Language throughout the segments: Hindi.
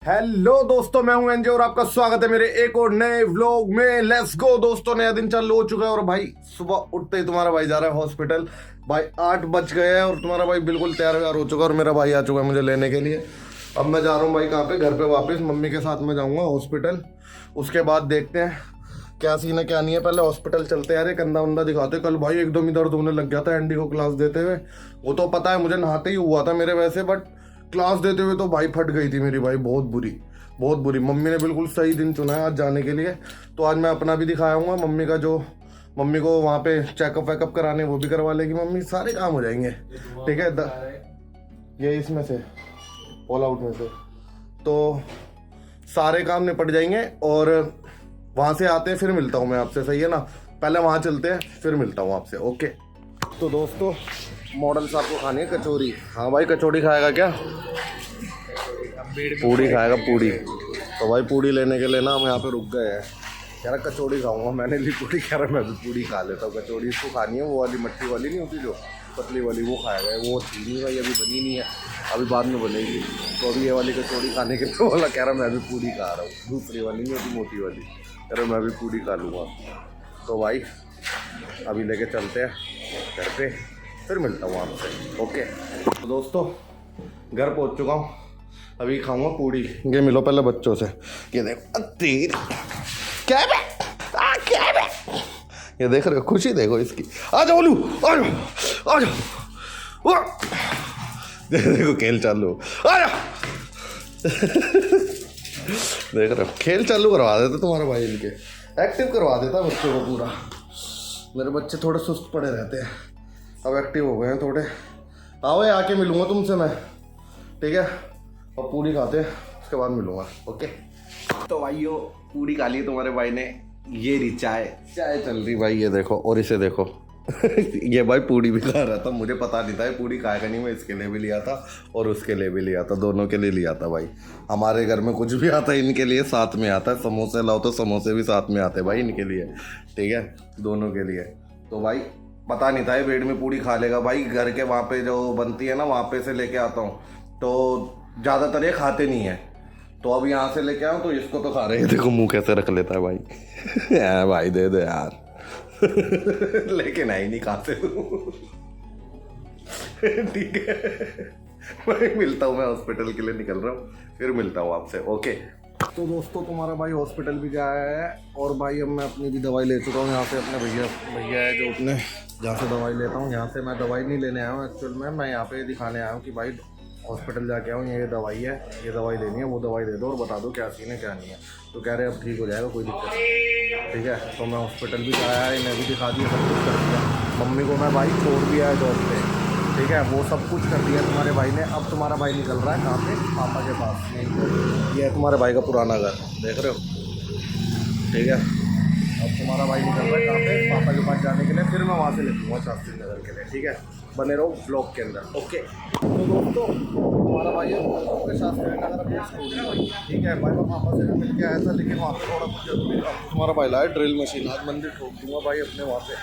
हेलो दोस्तों, मैं हूं एनजे और आपका स्वागत है मेरे एक और नए व्लॉग में। लेट्स गो दोस्तों, नया दिन चालू हो चुका है और भाई सुबह उठते ही तुम्हारा भाई जा रहा है हॉस्पिटल। भाई 8 बज गए हैं और तुम्हारा भाई बिल्कुल तैयार व्यार हो चुका है और मेरा भाई आ चुका है मुझे लेने के लिए। अब मैं जा रहा हूँ भाई कहाँ पे, घर पे वापस मम्मी के साथ में जाऊँगा हॉस्पिटल। उसके बाद देखते हैं क्या सीन है क्या नहीं है। पहले हॉस्पिटल चलते हैं यार, कंधा वंदा दिखाते। कल भाई एकदम ही दर्द होने लग गया था एनडी को क्लास देते हुए। वो तो पता है मुझे, नहाते ही हुआ था मेरे वैसे, बट क्लास देते हुए तो भाई फट गई थी मेरी भाई, बहुत बुरी बहुत बुरी। मम्मी ने बिल्कुल सही दिन चुना है आज जाने के लिए। तो आज मैं अपना भी दिखाऊंगा, मम्मी का जो मम्मी को वहाँ पे चेकअप वेकअप कराने वो भी करवा लेगी मम्मी। सारे काम हो जाएंगे, ठीक है। ये इसमें से ऑल आउट में से तो सारे काम निपट जाएंगे और वहाँ से आते हैं फिर मिलता हूँ मैं आपसे, सही है ना। पहले वहाँ चलते हैं फिर मिलता हूँ आपसे, ओके। तो दोस्तों मॉडल साहब को खानी है कचौरी। हाँ भाई, कचौरी खाएगा क्या? पूड़ी खाएगा पूड़ी। तो भाई पूड़ी लेने के लिए ना हम यहाँ पे रुक गए हैं। कह रहा कचौड़ी खाऊंगा, मैंने ली पूड़ी। कह रहा मैं भी पूड़ी खा लेता हूँ। कचौड़ी इसको खानी है, वो वाली मट्टी वाली नहीं होती जो पतली वाली, वो खाएगा। वो थी नहीं भाई, अभी बनी नहीं है, अभी बाद में बनेगी। तो अभी ये वाली कचौड़ी खाने के लिए बोला, कह रहा मैं भी पूड़ी खा रहा हूँ। दूसरी वाली नहीं होती, मोटी वाली। कह रहा मैं भी पूड़ी खा लूँगा। तो भाई अभी लेके चलते हैं घर पे, फिर मिलता हूँ आपसे, ओके। तो दोस्तों घर पहुँच चुका हूँ, अभी खाऊंगा पूड़ी। ये मिलो पहले बच्चों से। ये देखो तेरी क्या है, क्या है? ये देख रहे हो, खुशी देखो इसकी। आ जाओ ओलू, आ जाओ आ जाओ। देखो खेल चालू, आ जाओ। देख रहे हो, खेल चालू करवा देता तुम्हारा भाई, इनके एक्टिव करवा देता बच्चों को पूरा। मेरे बच्चे थोड़े सुस्त पड़े रहते हैं, अब एक्टिव हो गए हैं थोड़े। आओ आके मिलूंगा तुमसे मैं, ठीक है। और पूड़ी खाते हैं, उसके बाद मिलूंगा, ओके। तो भाइयों पूड़ी खा ली तुम्हारे भाई ने। ये रही चाय, चाय चल रही भाई, ये देखो। और इसे देखो ये भाई पूड़ी भी खा रहा था, मुझे पता नहीं था ये पूड़ी खाएगा नहीं। मैं इसके लिए भी लिया था और उसके लिए भी लिया था, दोनों के लिए लिया था भाई। हमारे घर में कुछ भी आता है इनके लिए साथ में आता है। समोसे लाओ तो समोसे भी साथ में आते हैं भाई इनके लिए, ठीक है, दोनों के लिए। तो भाई पता नहीं था ये बेड में पूड़ी खा लेगा भाई। घर के वहाँ पे जो बनती है ना, वहाँ पे से लेके आता हूँ, तो ज़्यादातर ये खाते नहीं है। तो अब यहाँ से लेके आऊँ तो इसको तो खा रहे हैं। देखो मुंह कैसे रख लेता है भाई। भाई दे दे यार। लेकिन आई नहीं खाते। ठीक है भाई, मिलता हूँ मैं, हॉस्पिटल के लिए निकल रहा हूँ, फिर मिलता हूँ आपसे, ओके। तो दोस्तों तुम्हारा भाई हॉस्पिटल भी गया है और भाई अब मैं अपनी भी दवाई ले चुका हूँ यहाँ से। अपने भैया है जो अपने जहाँ से दवाई लेता हूँ, यहाँ से मैं दवाई नहीं लेने आया हूँ एक्चुअल में। मैं यहाँ पे दिखाने आया हूँ कि भाई हॉस्पिटल जाके आऊँ, ये दवाई है, ये दवाई लेनी है, वो दवाई दे दो और बता दो क्या सीन है क्या नहीं है। तो कह रहे अब ठीक हो जाएगा, कोई दिक्कत नहीं, ठीक है। तो मैं हॉस्पिटल भी आया है, इन्हें भी दिखा दिया, सब कुछ कर दिया। मम्मी को मैं भाई छोड़ दिया है जॉब पे, ठीक है, वो सब कुछ कर दिया तुम्हारे भाई ने। अब तुम्हारा भाई निकल रहा है कहाँ पे, पापा के पास। ये है तुम्हारे भाई का पुराना घर, देख रहे हो, ठीक है। अब तुम्हारा भाई निकल रहा है कहाँ पे, पापा के पास जाने के लिए। फिर मैं वहाँ से ले लूँगा शास्त्री नगर के लिए, ठीक है। बने रहो ब्लॉक के अंदर, ओके। तो दोस्तों तुम्हारा भाई है शास्त्री नगर अपने स्टूडियो, ठीक है। भाई मैं पापा से मिल के आया था, लेकिन वहाँ पर थोड़ा कुछ जरूरी था। तुम्हारा भाई लाया ड्रिल मशीन, आज मंदिर ठोक दूँगा भाई अपने वहाँ पे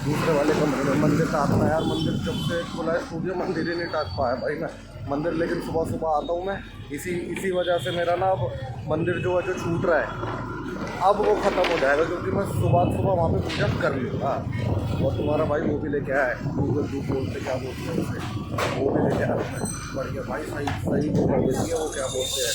दूसरे वाले कमरे में। मंदिर टाँगना यार, मंदिर जब से खुला है स्टूडियो, मंदिर ही नहीं टाँग पाया भाई मैं मंदिर। लेकिन सुबह सुबह आता हूँ मैं, इसी वजह से मेरा ना अब मंदिर जो है जो छूट रहा है, अब वो ख़त्म हो जाएगा, क्योंकि मैं सुबह वहाँ पे पूजा कर लूँगा। और तुम्हारा भाई वो भी लेके आया है, गूगल दूध बोलते क्या बोलते हैं उसे, वो भी लेके आया है बढ़िया भाई, सही वो कर देती है, वो क्या बोलते हैं,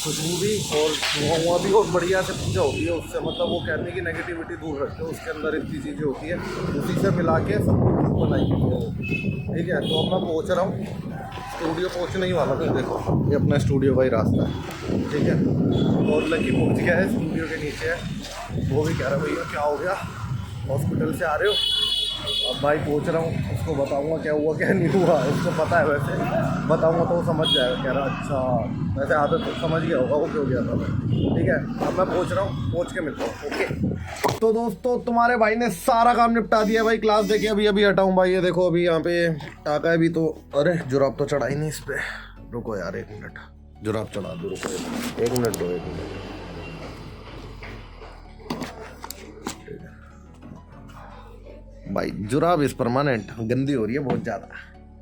खुशबू भी और धुआं भी, और बढ़िया से पूजा होती है उससे। मतलब वो कहते हैं कि नेगेटिविटी दूर रखते हैं, उसके अंदर इतनी चीज़ें होती है, उसी से मिला के सब कुछ बनाई है वो, ठीक है। तो अब मैं पहुँच रहा हूँ स्टूडियो, पहुँचने ही वाला था। देखो ये अपना स्टूडियो का ही रास्ता है, ठीक है। और लकी पहुँच गया है, स्टूडियो के नीचे है। वो भी कह रहा है भैया क्या हो गया, हॉस्पिटल से आ रहे हो? अब भाई पहुँच रहा हूँ, उसको बताऊँगा क्या हुआ क्या नहीं हुआ, उसको पता है वैसे, बताऊँगा तो वो समझ जाएगा। कह रहा अच्छा, वैसे आदत तो समझ गया होगा वो क्यों गया था, ठीक है। अब मैं पहुँच रहा हूँ, पहुँच के मिलता हूँ, ओके। तो दोस्तों तुम्हारे भाई ने सारा काम निपटा दिया भाई, क्लास देके अभी हटाऊँ भाई। ये देखो अभी यहाँ पे टाका है भी, तो अरे जुराब तो चढ़ा ही नहीं इस पर। रुको यार 1 मिनट, जुराब चढ़ा दो, रुको 1 मिनट दो, 1 मिनट। भाई जुराब इस परमानेंट गंदी हो रही है बहुत ज़्यादा,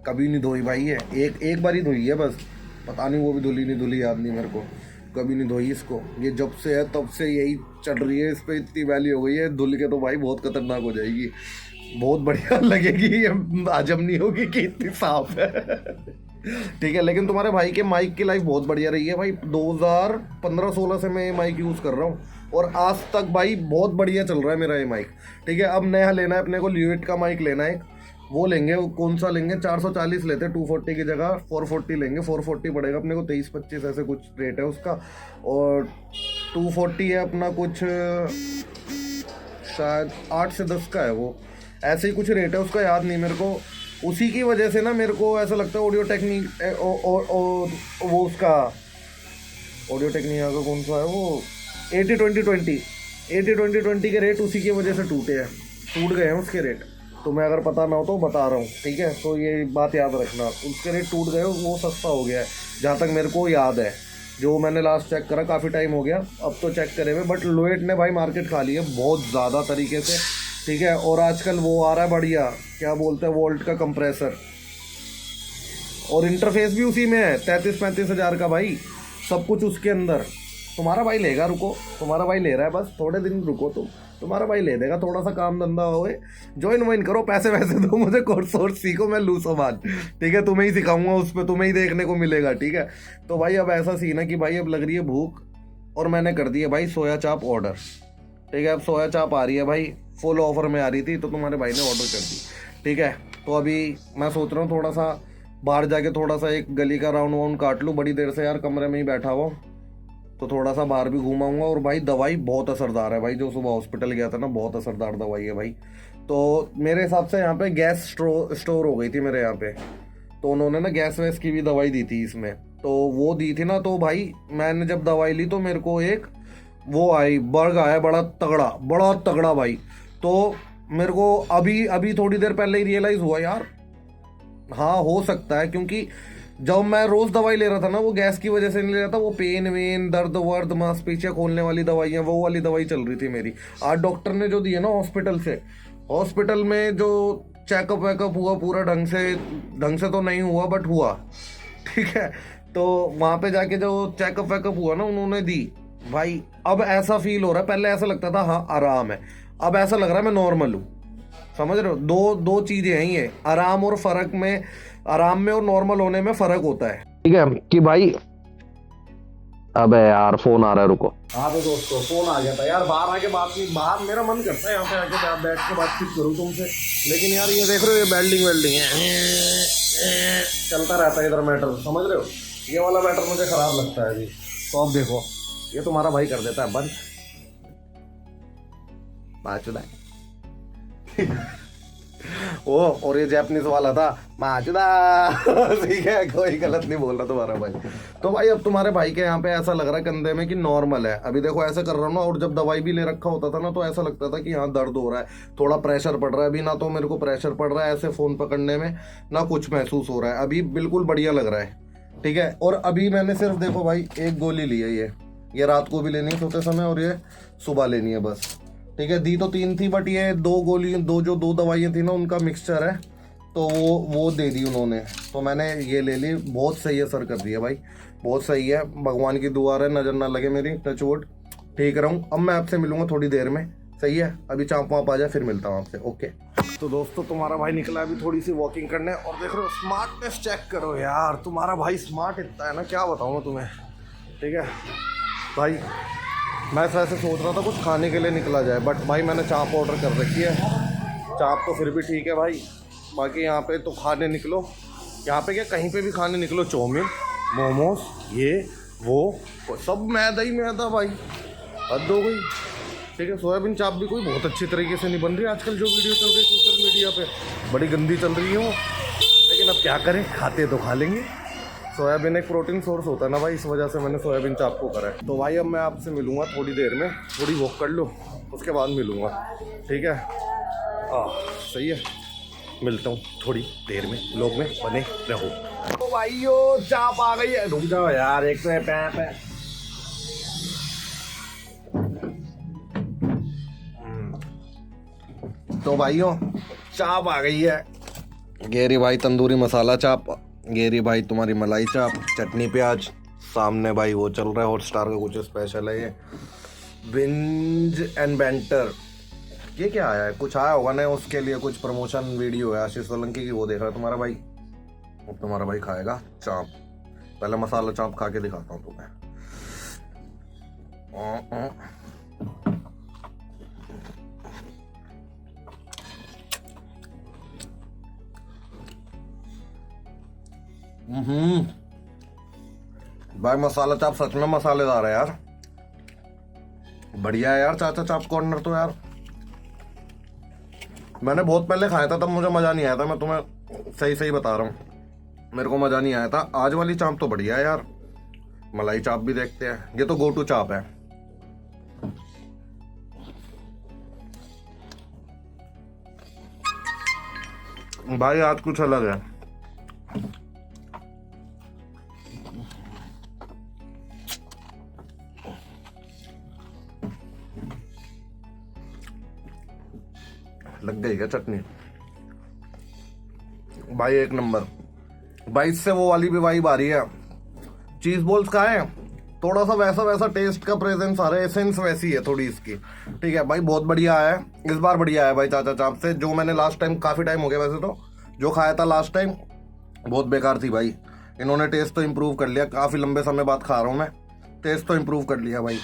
कभी नहीं धोई भाई, ये एक बार ही धोई है बस, पता नहीं वो भी धुली नहीं धुली, याद नहीं मेरे को, कभी नहीं धोई इसको। ये जब से है तब से यही चल रही है, इस पर इतनी वैल्यू हो गई है, धुल के तो भाई बहुत खतरनाक हो जाएगी, बहुत बढ़िया लगेगी, ये हजम नहीं होगी कि इतनी साफ है। ठीक है, लेकिन तुम्हारे भाई के माइक की लाइफ बहुत बढ़िया रही है भाई। 2015-16 से मैं ये माइक यूज़ कर रहा हूँ और आज तक भाई बहुत बढ़िया चल रहा है मेरा ये माइक। ठीक है, अब नया लेना है अपने को, ल्यूइट का माइक लेना है, वो लेंगे। वो कौन सा लेंगे, 440 लेते हैं 240 की जगह, 440 लेंगे। 440 पड़ेगा अपने को 23-25 ऐसे कुछ रेट है उसका, और 240 है अपना कुछ शायद 8 से 10 का है, वो ऐसे ही कुछ रेट है उसका, याद नहीं मेरे को। उसी की वजह से ना मेरे को ऐसा लगता है ऑडियो टेक्निक वो उसका ऑडियो टेक्निक का कौन सा है वो 80-20-20 के रेट उसी की वजह से टूट गए हैं उसके रेट। तो मैं अगर पता ना हो तो बता रहा हूँ, ठीक है, तो ये बात याद रखना, उसके रेट टूट गए, वो सस्ता हो गया है जहाँ तक मेरे को याद है। जो मैंने लास्ट चेक करा, काफ़ी टाइम हो गया अब तो चेक करे हुए, बट लोएट ने भाई मार्केट खा ली है बहुत ज़्यादा तरीके से। ठीक है, और आजकल वो आ रहा है बढ़िया, क्या बोलते हैं, वोल्ट का कंप्रेसर, और इंटरफेस भी उसी में है 33-35 हज़ार का भाई, सब कुछ उसके अंदर। तुम्हारा भाई लेगा, रुको, तुम्हारा भाई ले रहा है, बस थोड़े दिन रुको तुम्हारा भाई ले देगा। थोड़ा सा काम धंधा होए, ज्वाइन वाइन करो, पैसे वैसे दो मुझे, कोर्स वोर्स सीखो, मैं लूँ सामान। ठीक है, तुम्हें ही सिखाऊंगा, उस पर तुम्हें ही देखने को मिलेगा। ठीक है, तो भाई अब ऐसा सीन है कि भाई अब लग रही है भूख, और मैंने कर दी है भाई सोया चाप ऑर्डर। ठीक है, अब सोया चाप आ रही है भाई, फुल ऑफर में आ रही थी, तो तुम्हारे भाई ने ऑर्डर कर दी। ठीक है, तो अभी मैं सोच रहा हूँ थोड़ा सा बाहर जाके थोड़ा सा एक गली का राउंड वाउंड काट लूँ, बड़ी देर से यार कमरे में ही बैठा हुआ, तो थोड़ा सा बाहर भी घूमाऊंगा। और भाई दवाई बहुत असरदार है भाई, जो सुबह हॉस्पिटल गया था ना, बहुत असरदार दवाई है भाई। तो मेरे हिसाब से यहाँ पे गैस स्टोर हो गई थी मेरे यहाँ पे, तो उन्होंने ना गैस वैस की भी दवाई दी थी इसमें, तो वो दी थी ना, तो भाई मैंने जब दवाई ली तो मेरे को एक वो आई, बर्ग आया बड़ा तगड़ा भाई। तो मेरे को अभी थोड़ी देर पहले ही रियलाइज़ हुआ यार, हाँ हो सकता है, क्योंकि जब मैं रोज़ दवाई ले रहा था ना, वो गैस की वजह से नहीं ले रहा था, वो पेन वेन दर्द वर्द मांसपेशियाँ खोलने वाली दवाइयाँ, वो वाली दवाई चल रही थी मेरी। आज डॉक्टर ने जो दी है ना हॉस्पिटल में जो चेकअप वेकअप हुआ पूरा ढंग से तो नहीं हुआ, बट हुआ। ठीक है, तो वहाँ पे जाके जो चेकअप वेकअप हुआ ना, उन्होंने दी भाई। अब ऐसा फील हो रहा है, पहले ऐसा लगता था हाँ आराम है, अब ऐसा लग रहा है मैं नॉर्मल हूँ। समझ रहे हो, दो चीज़ें हैं ये, आराम और फर्क में, आराम में और नॉर्मल होने में फर्क होता है। ठीक है कि भाई, अबे यार फोन आ रहा है, रुको। हाँ तो दोस्तों फोन आ गया था यार, बाहर आके बाहर मेरा मन करता है यहाँ पे आके बैठ के बातचीत करूँ तुमसे, लेकिन यार ये देख रहे हो, ये वेल्डिंग है, चलता रहता है इधर मैटर, समझ रहे हो, ये वाला मैटर मुझे खराब लगता है अभी। तो अब देखो, ये तुम्हारा भाई कर देता है बंद, माचुदा ओ, और ये जैपनीज वाला था माचुदा। ठीक है, कोई गलत नहीं बोल रहा तुम्हारा भाई। तो भाई अब तुम्हारे भाई के यहाँ पे ऐसा लग रहा है कंधे में कि नॉर्मल है। अभी देखो ऐसे कर रहा हूँ ना, और जब दवाई भी ले रखा होता था ना, तो ऐसा लगता था कि हाँ दर्द हो रहा है, थोड़ा प्रेशर पड़ रहा है। अभी ना तो मेरे को प्रेशर पड़ रहा है ऐसे फ़ोन पकड़ने में, ना कुछ महसूस हो रहा है, अभी बिल्कुल बढ़िया लग रहा है। ठीक है, और अभी मैंने सिर्फ देखो भाई एक गोली ली है, ये रात को भी लेनी है सोते समय, और ये सुबह लेनी है बस। ठीक है, दी तो 3 थी, बट ये 2 दवाइयाँ थी ना, उनका मिक्सचर है, तो वो दे दी उन्होंने, तो मैंने ये ले ली। बहुत सही असर कर दिया भाई, बहुत सही है, भगवान की दुआ है, नज़र ना लगे मेरी, टच वुड, ठीक रहूँ। अब मैं आपसे मिलूंगा थोड़ी देर में, सही है, अभी चाँप वाँप आ जाए फिर मिलता हूँ आपसे, ओके। तो दोस्तों तुम्हारा भाई निकला अभी थोड़ी सी वॉकिंग करने, और देख रहे हो स्मार्टनेस चेक करो यार, तुम्हारा भाई स्मार्ट इतना है ना, क्या बताऊँ मैं तुम्हें। ठीक है भाई, मैं वैसे सोच रहा था कुछ खाने के लिए निकला जाए, बट भाई मैंने चाप ऑर्डर कर रखी है, चाप तो फिर भी ठीक है भाई। बाकी यहाँ पे तो खाने निकलो, यहाँ पे क्या कहीं पे भी खाने निकलो, चाउमीन मोमोज ये वो सब मैदा ही मैदा भाई, हद हो गई। ठीक है, सोयाबीन चाप भी कोई बहुत अच्छी तरीके से नहीं बन रही आजकल, जो वीडियो चल रही है सोशल मीडिया पे बड़ी गंदी चल रही है वो, लेकिन अब क्या करें, खाते तो खा लेंगे। सोयाबीन एक प्रोटीन सोर्स होता है ना भाई, इस वजह से मैंने सोयाबीन चाप को करा है। तो भाई अब मैं आपसे मिलूँगा थोड़ी देर में, थोड़ी वॉक कर लो, उसके बाद मिलूँगा। ठीक है, सही है, मिलता हूँ थोड़ी देर में, लोग में बने रहो। तो भाइयों चाप आ गई है, रुक जाओ यार, एक तो पैप है। तो भाइयों चाप आ गई है, गेरी भाई तंदूरी मसाला चाप, ये रही भाई तुम्हारी मलाई चाप, चटनी प्याज। सामने भाई वो चल रहा है हॉटस्टार का कुछ स्पेशल है ये, बिंज एंड बैंटर। ये क्या आया है, कुछ आया होगा ना उसके लिए, कुछ प्रमोशन वीडियो है आशीष सोलंकी की, वो देख रहा है तुम्हारा भाई। अब तुम्हारा भाई खाएगा चाप। पहले मसाला चाप खा के दिखाता हूँ तुम्हें। भाई मसाला चाप सच में मसालेदार है यार, बढ़िया है यार चाचा चाप कॉर्नर तो यार। मैंने बहुत पहले खाया था, तब मुझे मजा नहीं आया था, मैं तुम्हें सही सही बता रहा हूँ, मेरे को मजा नहीं आया था। आज वाली चाप तो बढ़िया है यार। मलाई चाप भी देखते हैं, ये तो गो टू चाप है। भाई आज कुछ अलग है। लग गई क्या चटनी भाई, एक नंबर भाई। इससे वो वाली भी वाइब आ रही है, चीज बॉल्स खाए, थोड़ा सा वैसा वैसा टेस्ट का प्रेजेंस आ रहा है, एसेंस वैसी है थोड़ी इसकी। ठीक है भाई, बहुत बढ़िया है इस बार, बढ़िया है भाई चाचा चाप से। जो मैंने लास्ट टाइम, काफी टाइम हो गया वैसे तो, जो खाया था लास्ट टाइम बहुत बेकार थी भाई। इन्होंने टेस्ट तो इम्प्रूव कर लिया, काफी लंबे समय बाद खा रहा हूँ मैं, टेस्ट तो इम्प्रूव कर लिया भाई।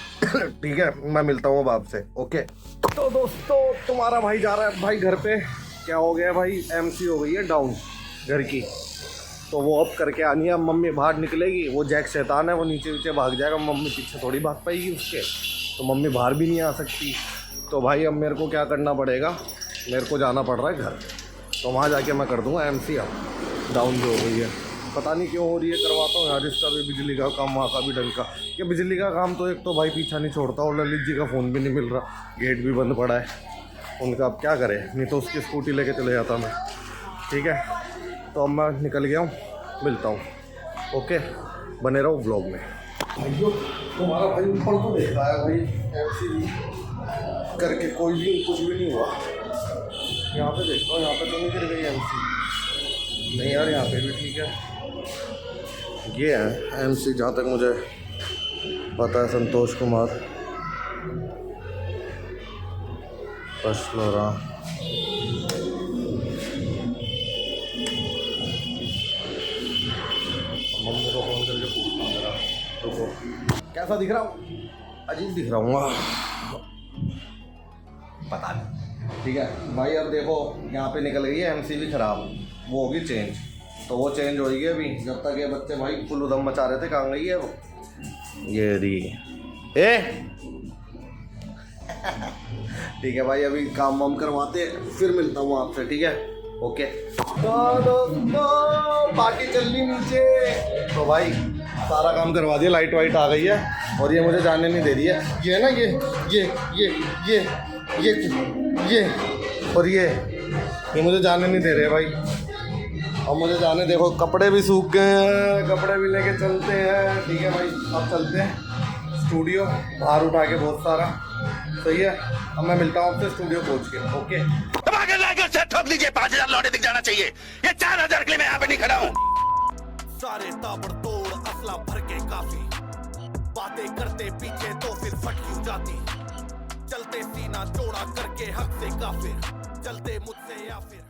ठीक है, मैं मिलता हूँ अब आपसे। ओके तो दोस्तों तुम्हारा भाई जा रहा है भाई घर पे। क्या हो गया भाई, एमसी हो गई है डाउन घर की, तो वो अब करके आनी है। अब मम्मी बाहर निकलेगी, वो जैक शैतान है, वो नीचे नीचे भाग जाएगा, मम्मी पीछे थोड़ी भाग पाएगी उसके, तो मम्मी बाहर भी नहीं आ सकती। तो भाई अब मेरे को क्या करना पड़ेगा, मेरे को जाना पड़ रहा है घर, तो वहाँ जाके मैं कर दूँगा एमसी अब डाउन जो हो गई है। पता नहीं क्यों हो रही है, करवाता हूँ यार इसका भी बिजली का काम, वहाँ का भी ढंग का। ये बिजली का काम तो एक तो भाई पीछा नहीं छोड़ता, और ललित जी का फ़ोन भी नहीं मिल रहा, गेट भी बंद पड़ा है उनका। अब क्या करें, नहीं तो उसकी स्कूटी लेके चले जाता मैं। ठीक है, तो अब मैं निकल गया हूँ, मिलता हूँ। ओके, बने रहो व्लॉग में। भाइयों तुम्हारा भाई ऊपर तो देख रहा है भाई, एमसी करके कोई भी कुछ भी नहीं हुआ। यहाँ पे देखता हूँ, यहाँ पे तो नहीं गिर गई एमसी, नहीं यार यहाँ पे भी ठीक है। ये है एमसी जहाँ तक मुझे पता है, संतोष कुमार पशलोरा। मम्मी को फोन करके पूछता हूँ जरा, रुको। कैसा दिख रहा हूँ, अजीब दिख रहा हूँ पता नहीं। ठीक है भाई, अब देखो यहाँ पे निकल गई है एमसी भी खराब, वो होगी चेंज, तो वो चेंज होगी अभी। जब तक ये बच्चे भाई फुल उधम मचा रहे थे, कहाँ गई है वो, ये री ए। ठीक है भाई, अभी काम वाम करवाते फिर मिलता हूँ आपसे। ठीक है, ओके। तो पार्टी चल रही नीचे, तो भाई सारा काम करवा दिया, लाइट वाइट आ गई है, और ये मुझे जाने नहीं दे रही है। ये ना ये और ये मुझे जाने नहीं दे रहे भाई। अब मुझे जाने, देखो कपड़े भी सूख गए हैं, कपड़े भी लेके चलते हैं। ठीक है भाई, अब चलते हैं स्टूडियो, बाहर उठा के बहुत सारा। सही है, अब मैं मिलता हूँ आपसे स्टूडियो पहुँच के। ओके, ठोक लीजिए, 5000 लौटे दिख जाना चाहिए, ये 4000 के लिए मैं यहाँ पे नहीं खड़ा हूँ। सारे ताबड़तोड़ असला भर के काफी, बातें करते पीछे तो फिर फट क्यों जाती, चलते सीना चौड़ा करके हक से काफिर, चलते मुझसे या फिर